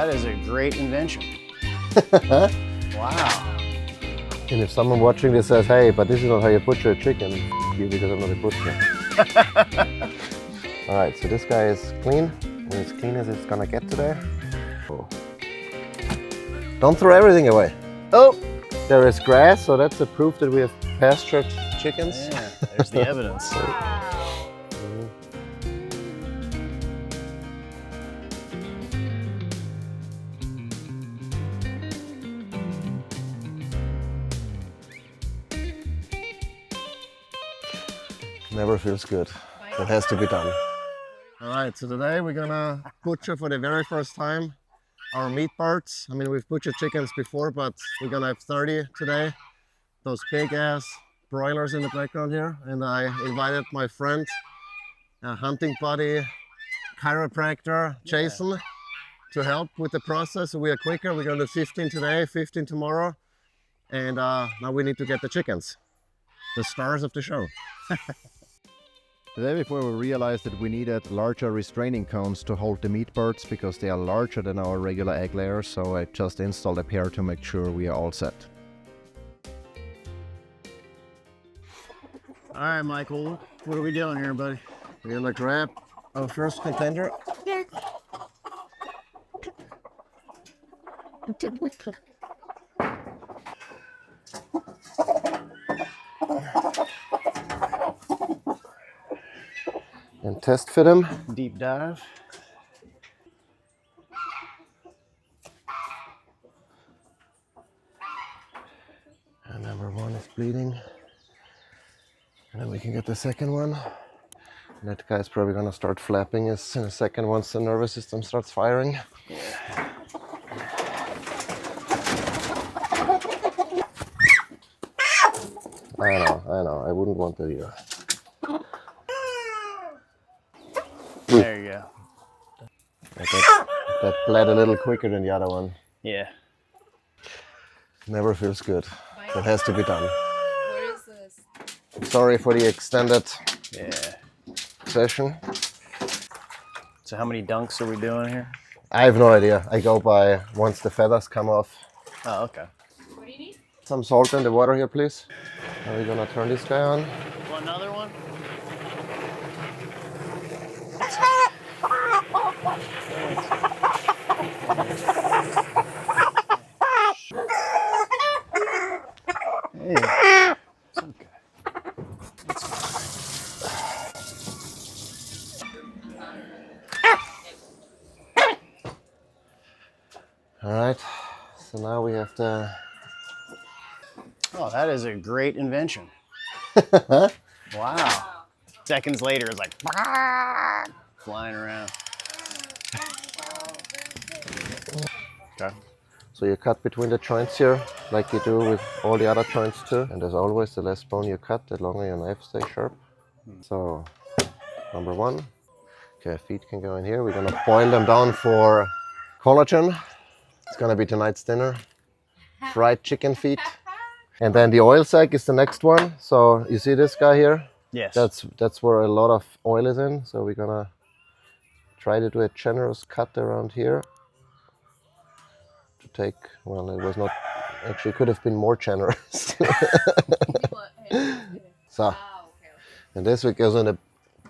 that is a great invention. Wow. And if someone watching this says, hey, but this is not how you butcher a chicken, f you, because I'm not a butcher. All right, so this guy is clean, and as clean as it's gonna get today. Oh. Don't throw everything away. Oh! There is grass, so that's a proof that we have pastured chickens. Yeah, there's the evidence. Never feels good. It has to be done. All right, so today we're gonna butcher for the very first time our meat parts. I mean, we've butchered chickens before, but we're gonna have 30 today. Those big ass broilers in the background here. And I invited my friend, hunting buddy, chiropractor, Jason, to help with the process. So we are quicker. We're gonna do 15 today, 15 tomorrow. And now we need to get the chickens, the stars of the show. The day before we realized that we needed larger restraining cones to hold the meat birds because they are larger than our regular egg layers, so I just installed a pair to make sure we are all set. All right, Michael, what are we doing here, buddy? We're gonna grab our first contender. And test fit them. Deep dive. And number one is bleeding. And then we can get the second one. And that guy's probably gonna start flapping in a second once the nervous system starts firing. Yeah. I know, I wouldn't want that either. There you go. That bled a little quicker than the other one. Yeah. Never feels good. That has to be done. What is this? Sorry for the extended session. So how many dunks are we doing here? I have no idea. I go by once the feathers come off. Oh, okay. What do you need? Some salt in the water here, please. Are we gonna turn this guy on? Want another one? Hey, it's okay. It's All right. So now we have to. Oh, that is a great invention. Wow. Seconds later, it's like flying around. Okay. So you cut between the joints here, like you do with all the other joints too. And as always, the less bone you cut, the longer your knife stays sharp. So, number one. Okay, feet can go in here. We're gonna boil them down for collagen. It's gonna be tonight's dinner. Fried chicken feet. And then the oil sac is the next one. So you see this guy here? Yes. That's where a lot of oil is in. So we're gonna try to do a generous cut around here. To take, well, it was not, actually could have been more generous. So, and this one goes in the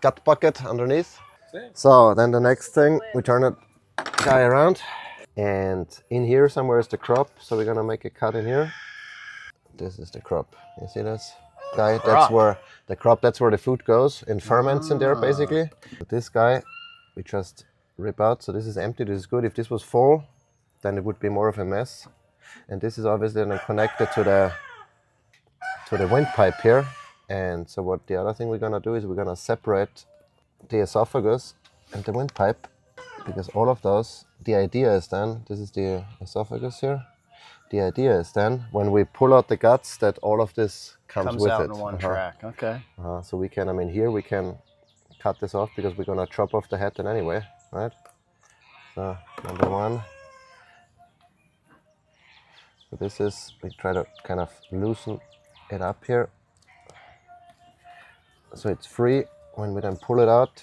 gut bucket underneath. So then the next thing, we turn it guy around. And in here somewhere is the crop. So we're gonna make a cut in here. This is the crop. You see this guy? That's where the crop, that's where the food goes and ferments in there basically. This guy, we just rip out. So this is empty, this is good. If this was full, then it would be more of a mess. And this is obviously then connected to the windpipe here. And so what the other thing we're gonna do is we're gonna separate the esophagus and the windpipe, because all of those, the idea is then, this is the esophagus here. The idea is then, when we pull out the guts, that all of this comes with out it. in one track. Okay. So we can, I mean, here we can cut this off because we're gonna chop off the head then anyway, right? So number one. So this is, we try to kind of loosen it up here. So it's free. When we then pull it out,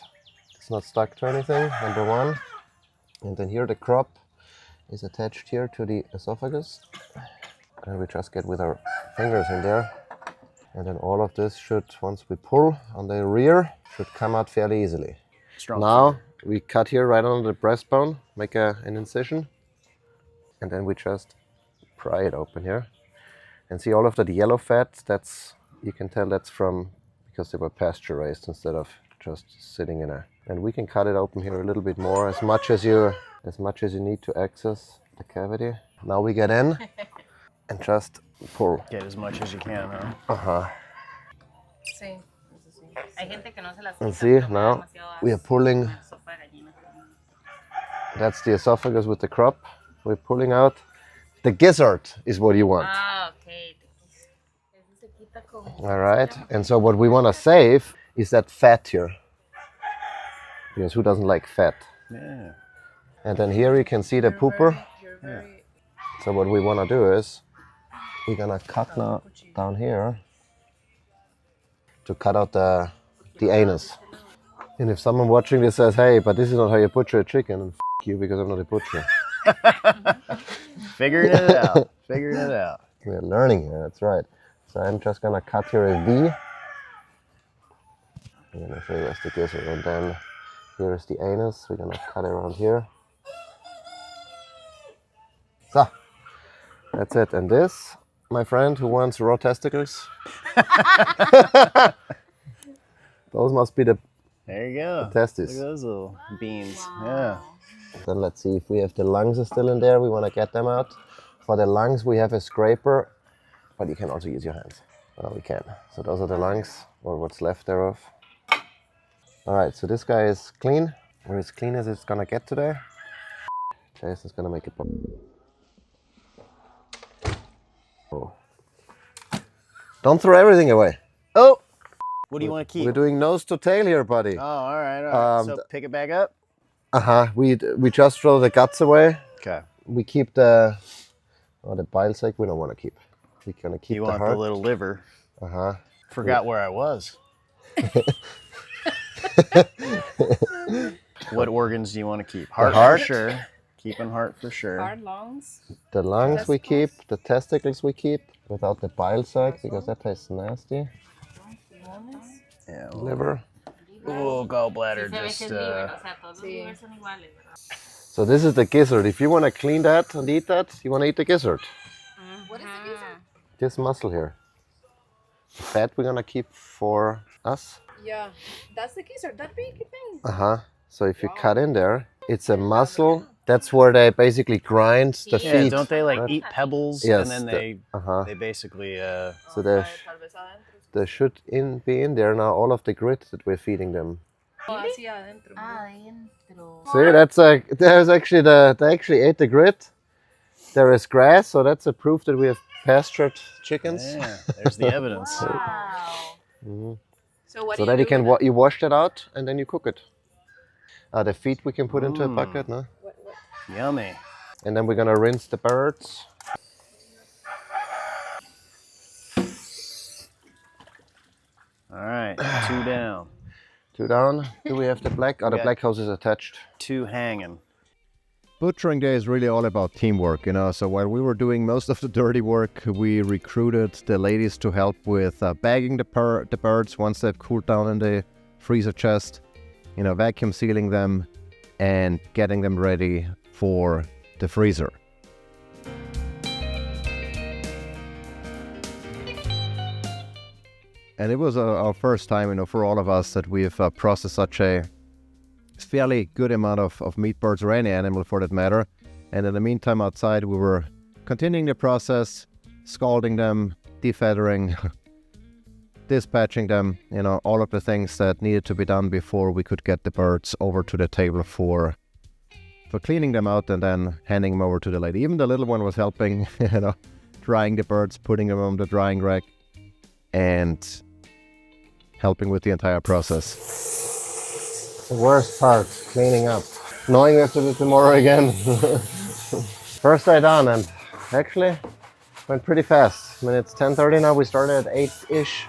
it's not stuck to anything, number one. And then here the crop is attached here to the esophagus. And we just get with our fingers in there. And then all of this should, once we pull on the rear, should come out fairly easily. Strong Now finger. we cut here right on the breastbone, make an incision. And then we just pry it open here. And see all of that yellow fat, you can tell that's from, because they were pasture raised instead of just sitting in a. And we can cut it open here a little bit more, as much as you need to access the cavity. Now we get in and just pull. Get as much as you can, huh? Uh-huh. Sí. And see, now we are pulling. That's the esophagus with the crop. We're pulling out. The gizzard is what you want. Ah, okay. All right. And so what we want to save is that fat here. Because who doesn't like fat? Yeah. And then here you can see the pooper. You're very So what we want to do is we're going to cut now down here to cut out the anus. And if someone watching this says, hey, but this is not how you butcher a chicken, then f you, because I'm not a butcher. Figuring it out. Figuring it out. We're learning here, that's right. So I'm just going to cut here a V. I'm going to show you where's the gizzard. And then here's the anus. We're going to cut it around here. So, that's it. And this, my friend who wants raw testicles, those must be the There you go. testes. Look at those little beans. Yeah. Then let's see if we have the lungs are still in there. We want to get them out. For the lungs, we have a scraper, but you can also use your hands. Oh, we can. So those are the lungs, or what's left thereof. All right, so this guy is clean. We're as clean as it's gonna get today. Jason's gonna make it pop. Oh. Don't throw everything away. Oh! What do you want to keep? We're doing nose to tail here, buddy. Oh, all right, all right. So pick it back up. We just throw the guts away. Okay. We keep the bile sac. We don't want to keep. We're gonna keep You the want heart. the little liver. Uh-huh. Forgot where I was. What organs do you want to keep? Heart, heart? for sure. Keeping heart for sure. hard lungs. The lungs we Testicles. keep, the testicles we keep, without the bile sac, because that tastes nasty. Yeah. Liver. Oh, gallbladder just. So this is the gizzard. If you want to clean that and eat that, you want to eat the gizzard. What is the gizzard? This muscle here. The fat we're gonna keep for us. Yeah, that's the gizzard. That big thing. Uh-huh. So if you cut in there, it's a muscle. That's where they basically grind the Yeah, feet. don't they like right? eat pebbles Yes, and then Uh-huh. they basically So there should be in there now all of the grit that we're feeding them. Hacia adentro. See, there's actually they actually ate the grit. There is grass, so that's a proof that we have pastured chickens. yeah, there's the evidence. Mhm. So what So do then you you do can with you wash that out and then you cook it. The feet we can put into a bucket, no? What? Yummy. And then we're gonna rinse the birds. All right, 2 down, 2 down. Do we have the black? Oh, the Yeah. black hose is attached. 2 hanging. Butchering day is really all about teamwork, you know. So while we were doing most of the dirty work, we recruited the ladies to help with bagging the birds once they've cooled down in the freezer chest, you know, vacuum sealing them and getting them ready for the freezer. And it was our first time, you know, for all of us that we've processed such a fairly good amount of meat, birds, or any animal for that matter. And in the meantime, outside, we were continuing the process, scalding them, defeathering, dispatching them, you know, all of the things that needed to be done before we could get the birds over to the table for cleaning them out and then handing them over to the lady. Even the little one was helping, you know, drying the birds, putting them on the drying rack, and helping with the entire process. The worst part, cleaning up. Knowing we have to do it tomorrow again. First day done, and actually went pretty fast. I mean, it's 10:30 now. We started at 8-ish.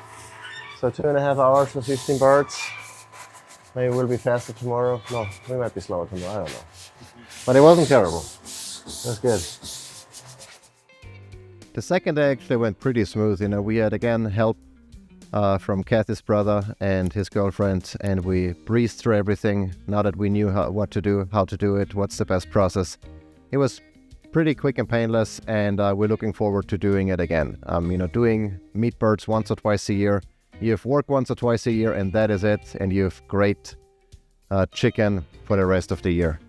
So 2.5 hours for 15 birds. Maybe we'll be faster tomorrow. No, we might be slower tomorrow. I don't know. But it wasn't terrible. That's good. The second day actually went pretty smooth. We had again help from Kathy's brother and his girlfriend, and we breezed through everything. Now that we knew what to do, how to do it, what's the best process, it was pretty quick and painless, and we're looking forward to doing it again. Doing meat birds once or twice a year. You have work once or twice a year, and that is it, and you have great chicken for the rest of the year.